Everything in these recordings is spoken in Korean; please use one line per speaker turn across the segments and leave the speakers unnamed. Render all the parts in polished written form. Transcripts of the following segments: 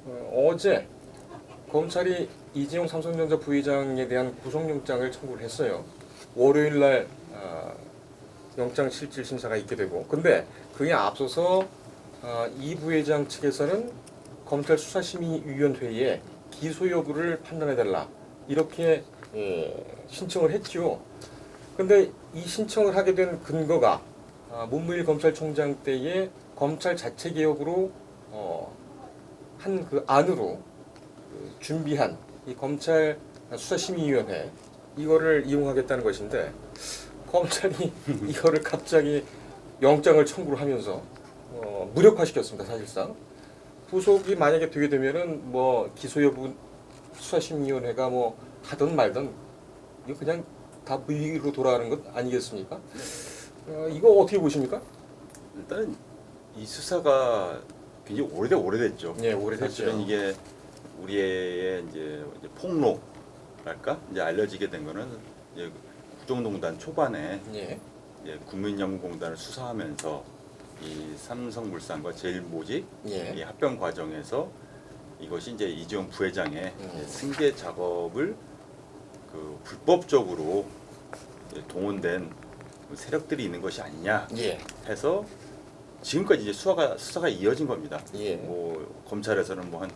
어제 검찰이 이재용 삼성전자 부회장에 대한 구속영장을 청구를 했어요. 월요일 날 영장 실질 심사가 있게 되고, 근데 그에 앞서서 이 부회장 측에서는 검찰 수사심의위원회에 기소 여부를 판단해달라 이렇게 신청을 했죠. 근데 이 신청을 하게 된 근거가 문무일 검찰총장 때의 검찰 자체 개혁으로 한 그 안으로 준비한 이 검찰 수사심의위원회 이거를 이용하겠다는 것인데, 검찰이 이거를 갑자기 영장을 청구를 하면서 무력화시켰습니다. 사실상 구속이 만약에 되게 되면은 뭐 기소 여부 수사심의위원회가 뭐 하든 말든 이거 그냥 다 무위로 돌아가는 것 아니겠습니까? 이거 어떻게 보십니까?
일단 이 수사가 굉장히 오래됐죠.
예, 오래됐죠.
사실은 이게 우리의 이제 폭로랄까 이제 알려지게 된 거는 이제 국정농단 초반에
예,
이제 국민연금공단을 수사하면서 이 삼성물산과 제일모직
예.
이 합병 과정에서 이것이 이제 이재용 부회장의 이제 승계 작업을 그 불법적으로 이제 동원된 세력들이 있는 것이 아니냐
예,
해서 지금까지 이제 수사가 이어진 겁니다.
예.
뭐 검찰에서는 뭐 한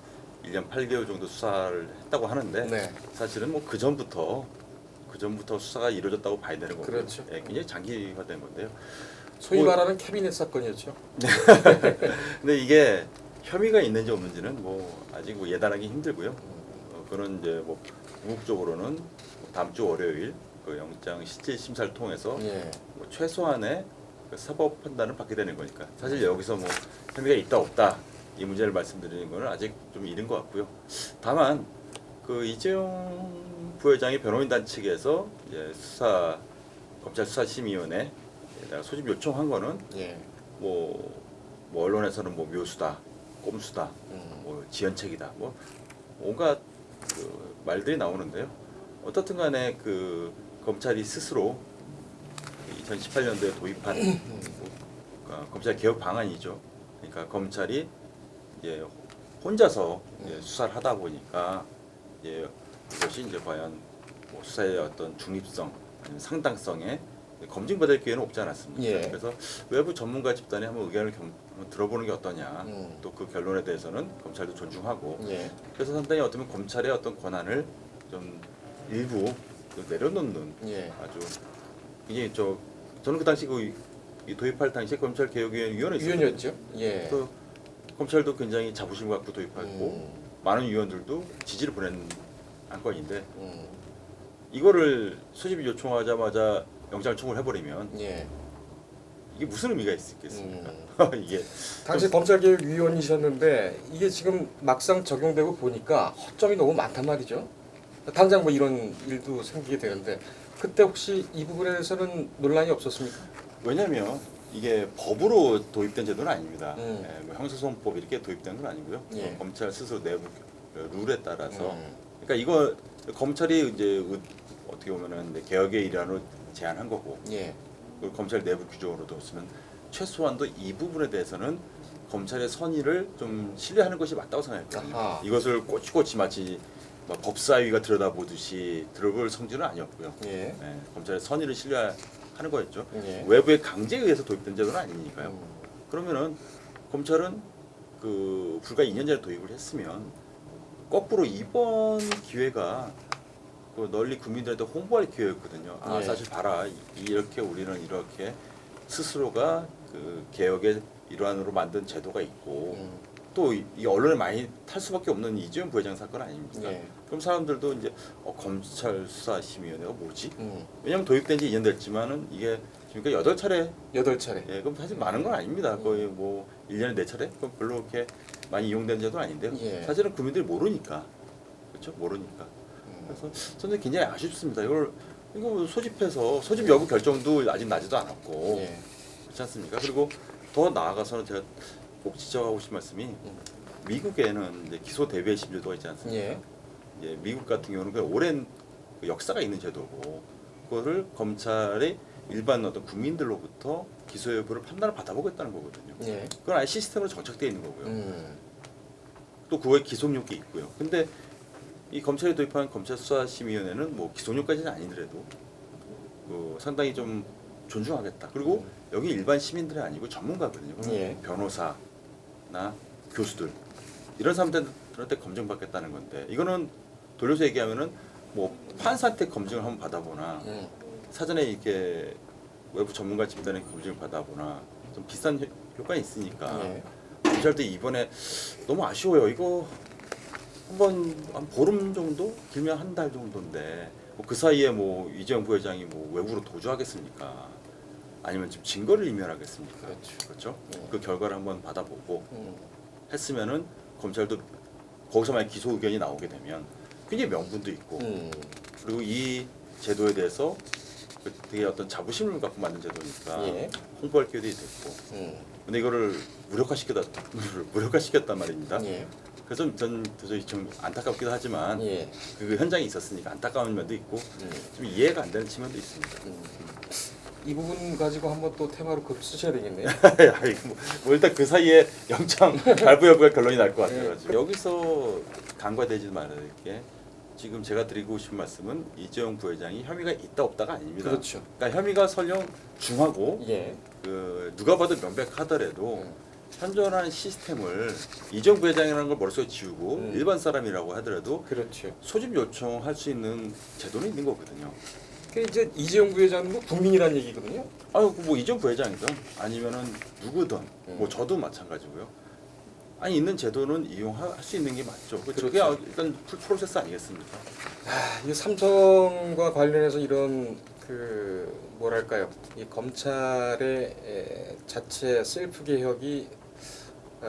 1년 8개월 정도 수사를 했다고 하는데
네.
사실은 뭐 그 전부터 수사가 이루어졌다고 봐야 되는 거고요.
그렇죠.
예, 굉장히 장기화된 건데요.
소위
뭐-
말하는 캐비넷 사건이었죠.
근데 이게 혐의가 있는지 없는지는 뭐 아직 뭐 예단하기 힘들고요. 그런 이제 뭐 궁극적으로는 다음 주 월요일 그 영장 실질 심사를 통해서
예,
뭐 최소한의 그 사법 판단을 받게 되는 거니까 사실 여기서 뭐 혐의가 있다 없다 이 문제를 말씀드리는 거는 아직 좀 이른 것 같고요. 다만 그 이재용 부회장의 변호인단 측에서 이제 검찰 수사심의위원회에다가 소집 요청한 거는
예,
뭐 언론에서는 뭐 묘수다, 꼼수다, 뭐 지연책이다, 뭐 온갖 그 말들이 나오는데요. 어떻든 간에 그 검찰이 스스로 2018년도에 도입한 검찰 개혁 방안이죠. 그러니까 검찰이 이제 혼자서 이제 수사를 하다 보니까 이제 이것이 이제 과연 뭐 수사의 어떤 중립성, 아니면 상당성에 검증받을 기회는 없지 않았습니까?
예.
그래서 외부 전문가 집단이 한번 의견을 한번 들어보는 게 어떠냐.
음.
또 그 결론에 대해서는 검찰도 존중하고.
예,
그래서 상당히 어떻게 보면 검찰의 어떤 권한을 좀 일부 좀 내려놓는
예,
아주 이게 저는 그 당시 이 도입할 당시에 검찰 개혁위원회 있었거든요.
위원이었죠. 예.
그래서 검찰도 굉장히 자부심 갖고 도입했고 많은 위원들도 지지를 보낸 안건인데 이거를 소집이 요청하자마자 영장 청구를 해버리면
예.
이게 무슨 의미가 있겠습니까? 이게
당시 검찰개혁위원이셨는데 이게 지금 막상 적용되고 보니까 허점이 너무 많단 말이죠. 당장 뭐 이런 일도 생기게 되는데 그때 혹시 이 부분에 대해서는 논란이 없었습니까?
왜냐하면 이게 법으로 도입된 제도는 아닙니다.
음.
뭐 형사소송법 이렇게 도입된 건 아니고요.
예.
검찰 스스로 내부 룰에 따라서
음.
그러니까 이거 검찰이 이제 어떻게 보면은 이제 개혁의 일환으로 제안한 거고
예,
그리고 검찰 내부 규정으로 뒀으면 최소한도 이 부분에 대해서는 검찰의 선의를 좀 신뢰하는 것이 맞다고 생각했거든요.
아하.
이것을 꼬치꼬치 마치 막 법사위가 들여다보듯이 들어볼 성질은 아니었고요.
예,
네, 검찰의 선의를 신뢰하는 거였죠.
예.
외부의 강제에 의해서 도입된 제도는 아니니까요.
음.
그러면은 검찰은 그 불과 2년 전에 도입을 했으면 거꾸로 이번 기회가 그 널리 국민들한테 홍보할 기회였거든요. 아
예.
사실 봐라 이렇게 우리는 이렇게 스스로가 그 개혁의 일환으로 만든 제도가 있고 또 이 언론에 많이 탈 수밖에 없는 이재용 부회장 사건 아닙니까?
예.
그럼 사람들도 이제 검찰 수사심의위원회가 뭐지?
음.
왜냐하면 도입된 지 2년 됐지만은 이게 지금까지 8차례
8차례.
예, 그럼 사실 많은 건 아닙니다. 거의 뭐 1년에 4차례? 그럼 별로 그렇게 많이 이용되는 제도는 아닌데요.
예.
사실은 국민들이 모르니까. 그렇죠? 모르니까. 그래서 저는 굉장히 아쉽습니다. 이거 소집해서 소집 여부 결정도 아직 나지도 않았고
예.
그렇지 않습니까? 그리고 더 나아가서는 제가 꼭 지적하고 싶은 말씀이 미국에는 이제 기소 대비의 심제도가 있지 않습니까?
예.
예, 미국 같은 경우는 그 오랜 역사가 있는 제도고 그거를 검찰이 일반 어떤 국민들로부터 기소 여부를 판단을 받아보겠다는 거거든요.
예.
그건 아예 시스템으로 정착되어 있는 거고요. 또 그 외에 기소욕이 있고요. 근데 이 검찰이 도입한 검찰수사심의위원회는 뭐 기소욕까지는 아니더라도 상당히 좀 존중하겠다. 그리고 여기 일반 시민들이 아니고 전문가거든요.
예.
변호사나 교수들 이런 사람들한테 검증받겠다는 건데 이거는 돌려서 얘기하면은 뭐 판사한테 검증을 한번 받아보나 사전에 이렇게 외부 전문가 집단의 검증을 받아보나 좀 비싼 효과가 있으니까
예.
검찰도 이번에 너무 아쉬워요. 이거 한 보름 정도 길면 한 달 정도인데 뭐 그 사이에 뭐 이재용 부회장이 뭐 외부로 도주하겠습니까? 아니면 지금 증거를 인멸하겠습니까? 그렇죠? 그 결과를 한번 받아보고 했으면은 검찰도 거기서 만약 기소 의견이 나오게 되면 굉장히 명분도 있고 그리고 이 제도에 대해서 되게 어떤 자부심을 갖고 만든 제도니까
예.
홍보할 기회도 됐고 근데 이거를 무력화시켰단 말입니다.
예.
그래서 전 도저히 좀 안타깝기도 하지만
예.
그 현장에 있었으니까 안타까운 면도 있고 좀 이해가 안 되는 측면도 있습니다.
이 부분 가지고 한번 또 테마로 글 쓰셔야 되겠네요.
아이고, 뭐 일단 그 사이에 영장 발부 여부가 결론이 날 것 같아요. 여기서 간과되지 말아야 될 게 지금 제가 드리고 싶은 말씀은 이재용 부회장이 혐의가 있다 없다가 아닙니다.
그렇죠.
그러니까 혐의가 설령 중하고
예.
누가 봐도 명백하더라도 현존하는 시스템을 이재용 부회장이라는 걸 머릿속에 지우고 일반 사람이라고 하더라도
그렇죠.
소집 요청할 수 있는 제도는 있는 거거든요.
그 이제 이재용 부회장은 뭐 국민이라는 얘기거든요.
아유 뭐 이재용 부회장이든 아니면은 누구든 뭐 저도 마찬가지고요. 아니 있는 제도는 이용할 수 있는 게 맞죠. 그게
그렇죠.
일단 풀 프로세스 아니겠습니까?
이 삼성과 관련해서 이런 그 뭐랄까요, 이 검찰의 자체 셀프 개혁이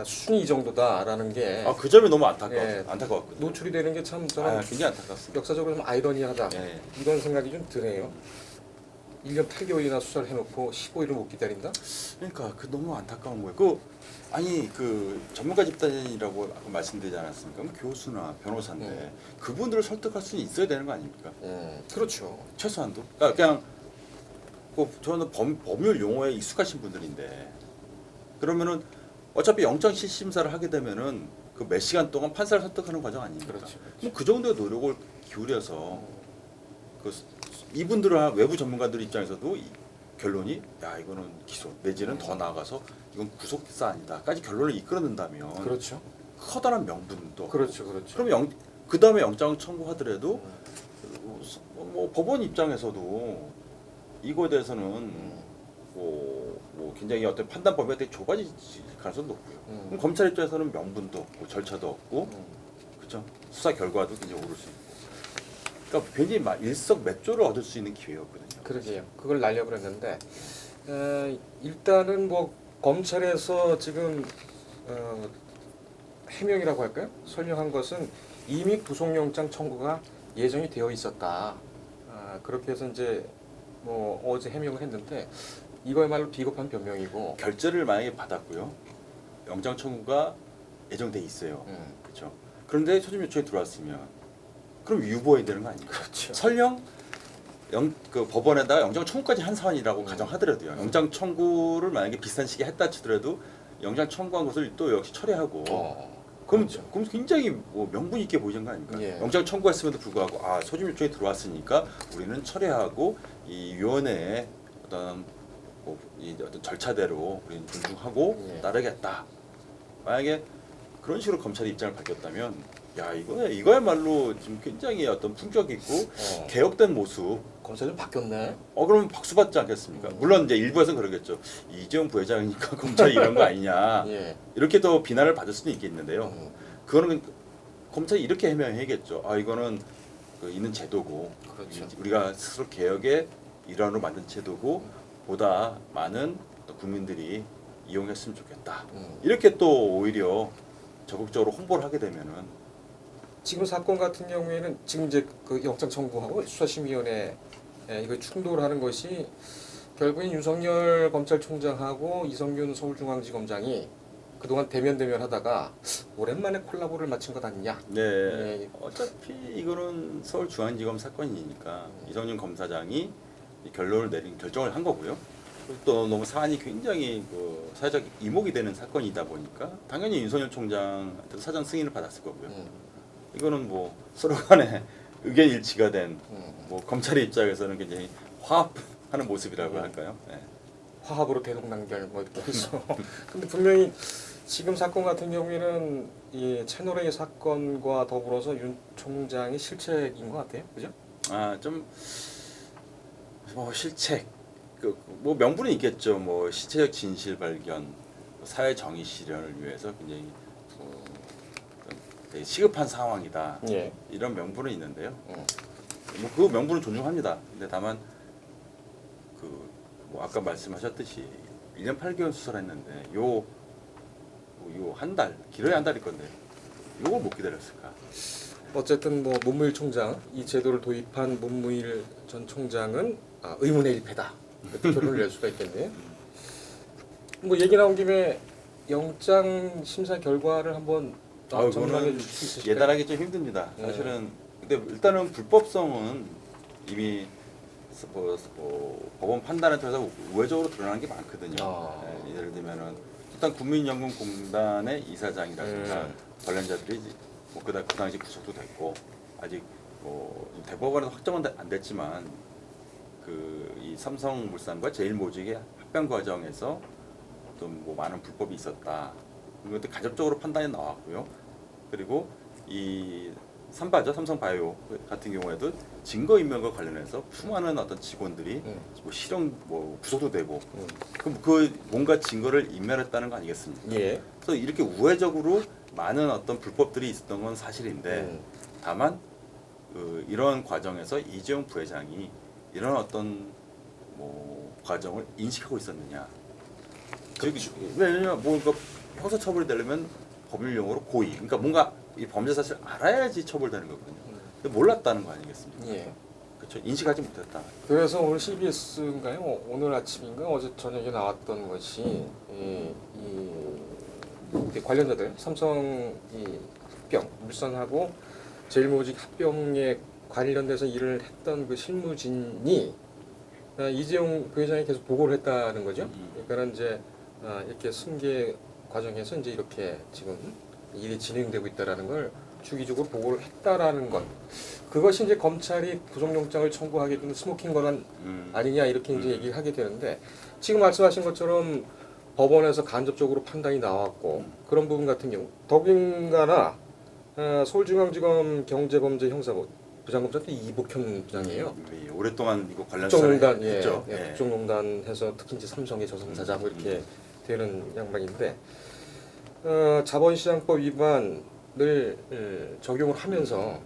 수준이 이 정도다라는 게
그 점이 너무
예.
안타까웠거든요.
노출이 되는 게 참 저는
굉장히 안타깝습니다.
역사적으로 좀 아이러니하다
예.
이런 생각이 좀 드네요. 1년 8개월이나 수사를 해놓고 15일을 못 기다린다?
그러니까 너무 안타까운 거예요. 그 전문가 집단이라고 아까 말씀드리지 않았습니까? 그럼 교수나 변호사인데 그분들을 설득할 수는 있어야 되는 거 아닙니까?
그렇죠.
최소한도. 그러니까 그냥 저는 법률 용어에 익숙하신 분들인데 그러면은 어차피 영장 실심사를 하게 되면은 그 몇 시간 동안 판사를 설득하는 과정 아닙니까?
그렇죠.
그럼 그 정도의 노력을 기울여서 이분들은 외부 전문가들 입장에서도 결론이 야 이거는 기소 내지는 더 나아가서 이건 구속 사안이다까지 결론을 이끌어낸다면
그렇죠.
커다란 명분도
그렇죠. 그렇죠.
그럼 그 다음에 영장 청구하더라도 뭐 법원 입장에서도 이거에 대해서는 뭐 굉장히 어떤 판단 범위가 되게 좁아질 가능성이 높고요. 그럼 검찰 입장에서는 명분도 없고 절차도 없고 그렇죠. 수사 결과도 굉장히 오를 수 있고. 그러니까 굉장히 일석몇조를 얻을 수 있는 기회였거든요.
그러게요. 그걸 날려버렸는데 일단은 뭐 검찰에서 지금 해명이라고 할까요? 설명한 것은 이미 구속영장 청구가 예정이 되어 있었다. 그렇게 해서 이제 뭐 어제 해명을 했는데 이거야말로 비겁한 변명이고.
결재를 만약에 받았고요. 영장 청구가 예정돼 있어요. 그렇죠. 그런데 소집 요청이 들어왔으면 그럼 유보해야 되는 거 아닙니까?
그렇죠.
설령 그 법원에다가 영장 청구까지 한 사안이라고 가정하더라도요. 영장 청구를 만약에 비슷한 시기에 했다 치더라도 영장 청구한 것을 또 역시 처리하고 그럼 굉장히 뭐 명분 있게 보이는 거 아닙니까?
예.
영장 청구했음에도 불구하고 소집 요청이 들어왔으니까 우리는 처리하고 이 위원회의 어떤 어떤 절차대로 우리는 존중하고 따르겠다. 만약에 그런 식으로 검찰의 입장을 밝혔다면 야 이거야말로 지금 굉장히 어떤 품격 있고 개혁된 모습.
검찰이 바뀌었네.
그러면 박수 받지 않겠습니까? 물론 이제 일부에서는 그러겠죠. 이재용 부회장이니까 검찰이 이런 거 아니냐.
예.
이렇게 더 비난을 받을 수는 있겠는데요. 그거는 검찰이 이렇게 해명해야겠죠. 이거는 있는 제도고
그렇죠.
우리가 스스로 개혁의 일환으로 만든 제도고 보다 많은 국민들이 이용했으면 좋겠다. 이렇게 또 오히려 적극적으로 홍보를 하게 되면은
지금 사건 같은 경우에는 지금 이제 그 영장 청구하고 수사심의위원회 이거 충돌하는 것이 결국엔 윤석열 검찰총장하고 이성균 서울중앙지검장이 그동안 대면하다가 오랜만에 콜라보를 마친 것 아니냐.
네. 어차피 이거는 서울중앙지검 사건이니까 이성윤 검사장이 결정을 한 거고요. 그리고 또 너무 사안이 굉장히 그 사회적 이목이 되는 사건이다 보니까 당연히 윤석열 총장한테 사전 승인을 받았을 거고요. 이거는 뭐 서로 간에 의견 일치가 된 뭐 검찰의 입장에서는 굉장히 화합하는 모습이라고 할까요? 네.
화합으로 대동단결 뭐 이렇게 해서 근데 분명히 지금 사건 같은 경우에는 이 채널A 사건과 더불어서 윤 총장의 실책인 것 같아요, 그죠?
아좀 뭐 실책 뭐 명분이 있겠죠. 뭐 시체적 진실 발견, 사회 정의 실현을 위해서 굉장히 되게 시급한 상황이다.
예.
이런 명분은 있는데요. 뭐 그 명분은 존중합니다. 근데 다만 그 뭐 아까 말씀하셨듯이 1년 8개월 수술했는데 요 한 달, 길어야 한 달일 건데 요걸 못 기다렸을까?
어쨌든 뭐 문무일 총장 이 제도를 도입한 문무일 전 총장은 의문의 일패다 이렇게 결론을 낼 수가 있겠네요. 뭐 얘기 나온 김에 영장 심사 결과를 한번 정리해 주실 수 있으실까요?
예단하기 좀 힘듭니다. 사실은 근데 일단은 불법성은 이미 법원 판단에 따라서 우회적으로 드러나는 게 많거든요. 네, 예를 들면은 일단 국민연금공단의 이사장이라든가 관련자들이 뭐 그 당시 구속도 됐고 아직 뭐 대법원에서 확정은 안 됐지만 그 이 삼성물산과 제일모직의 합병 과정에서 어떤 뭐 많은 불법이 있었다. 이것도 간접적으로 판단이 나왔고요. 그리고 이 삼성바이오 같은 경우에도 증거인멸과 관련해서 수많은 어떤 직원들이 뭐 실형 뭐 구속도 되고 그럼 그 뭔가 증거를 인멸했다는 거 아니겠습니까?
예.
그래서 이렇게 우회적으로 많은 어떤 불법들이 있었던 건 사실인데 다만 이런 과정에서 이재용 부회장이 이런 어떤 뭐 과정을 인식하고 있었느냐?
그렇죠.
왜냐면 뭔가 형사처벌이 되려면 법률용어로 고의, 그러니까 뭔가 이 범죄 사실을 알아야지 처벌되는 거거든요. 근데 몰랐다는 거 아니겠습니까?
예.
그렇죠. 인식하지 못했다.
그래서 오늘 CBS인가요? 오늘 아침인가 어제 저녁에 나왔던 것이 이 관련자들 삼성 이 합병 물산하고 제일모직 합병에 관련돼서 일을 했던 그 실무진이 이재용 부회장이 계속 보고를 했다는 거죠. 그러니까 이제 이렇게 승계 과정에서 이제 이렇게 지금 일이 진행되고 있다라는 걸 주기적으로 보고를 했다라는 것. 그것이 이제 검찰이 구속영장을 청구하게 되는 스모킹 권한 아니냐 이렇게 이제 얘기를 하게 되는데 지금 말씀하신 것처럼 법원에서 간접적으로 판단이 나왔고 그런 부분 같은 경우 더군다나 서울중앙지검 경제범죄 형사부 부장검사도 이복현 부장이에요.
오랫동안 이거 관련
국정농단
수사를 했죠.
예, 국정농단해서 특히 이제 삼성의 저승사자 뭐 이렇게 되는 양반인데 자본시장법 위반을 적용을 하면서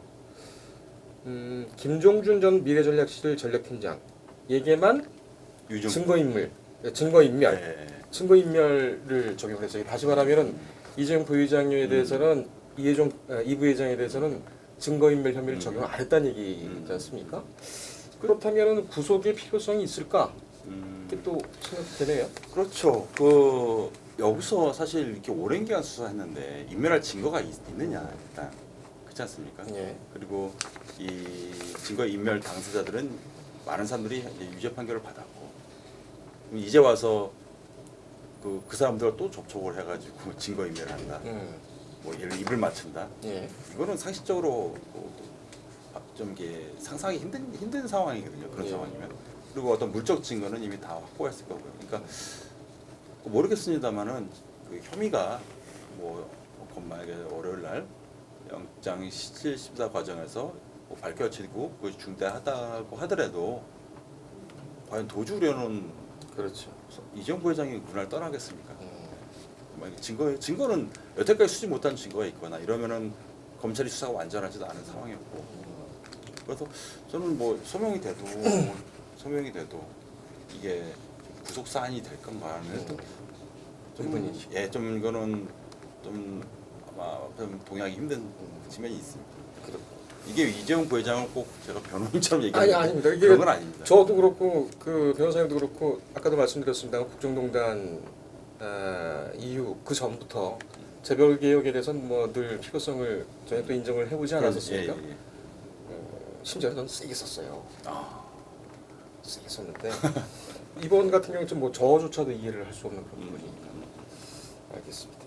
김종준 전 미래전략실 전략팀장에게만 증거인멸, 증거인멸을 적용을 했어요. 다시 말하면은 이재용 부회장에 대해서는 이 부회장에 대해서는 증거인멸 혐의를 적용 안 했다는 얘기지 않습니까? 그렇다면 구속의 필요성이 있을까? 이렇게 또 생각되네요.
그렇죠. 여기서 사실 이렇게 오랜 기간 수사했는데 인멸할 증거가 있느냐 일단 그렇지 않습니까?
예.
그리고 이 증거 인멸 당사자들은 많은 사람들이 이제 유죄 판결을 받았고 이제 와서 그 사람들과 또 접촉을 해가지고 증거 인멸한다. 뭐 예를 입을 맞춘다.
예.
이거는 상식적으로 좀 이게 상상하기 힘든 상황이거든요. 그런
예.
상황이면. 그리고 어떤 물적 증거는 이미 다 확보했을 거고요. 그러니까 모르겠습니다만은 그 혐의가 뭐 만약에 월요일 날 영장 실질 심사 과정에서 뭐 밝혀지고 그것이 중대하다고 하더라도 과연 도주 우려는
그렇죠.
이재용 부회장이 그날 떠나겠습니까? 만약 증거는 여태까지 수집 못한 증거가 있거나 이러면은 검찰이 수사가 완전하지도 않은 상황이었고 그래서 저는 뭐 소명이 돼도 이게 구속 사안이 될 건가 하는 좀 이거는 좀 아마 좀 동의하기 힘든 측면이 있습니다. 이게 이재용 부회장을 꼭 제가 변호인처럼 얘기하는
아닙니다. 이게
그런 건 아닙니다.
저도 그렇고 그 변호사님도 그렇고 아까도 말씀드렸습니다. 국정농단 이후 그 전부터 재벌 개혁에 대해서는 뭐 늘 필요성을 저희 또 인정을 해보지 않았었습니까? 심지어 저는 세게 썼어요. 세게 썼는데 이번 같은 경우는 좀 뭐 저조차도 이해를 할 수 없는 그런 부분이니까. 알겠습니다.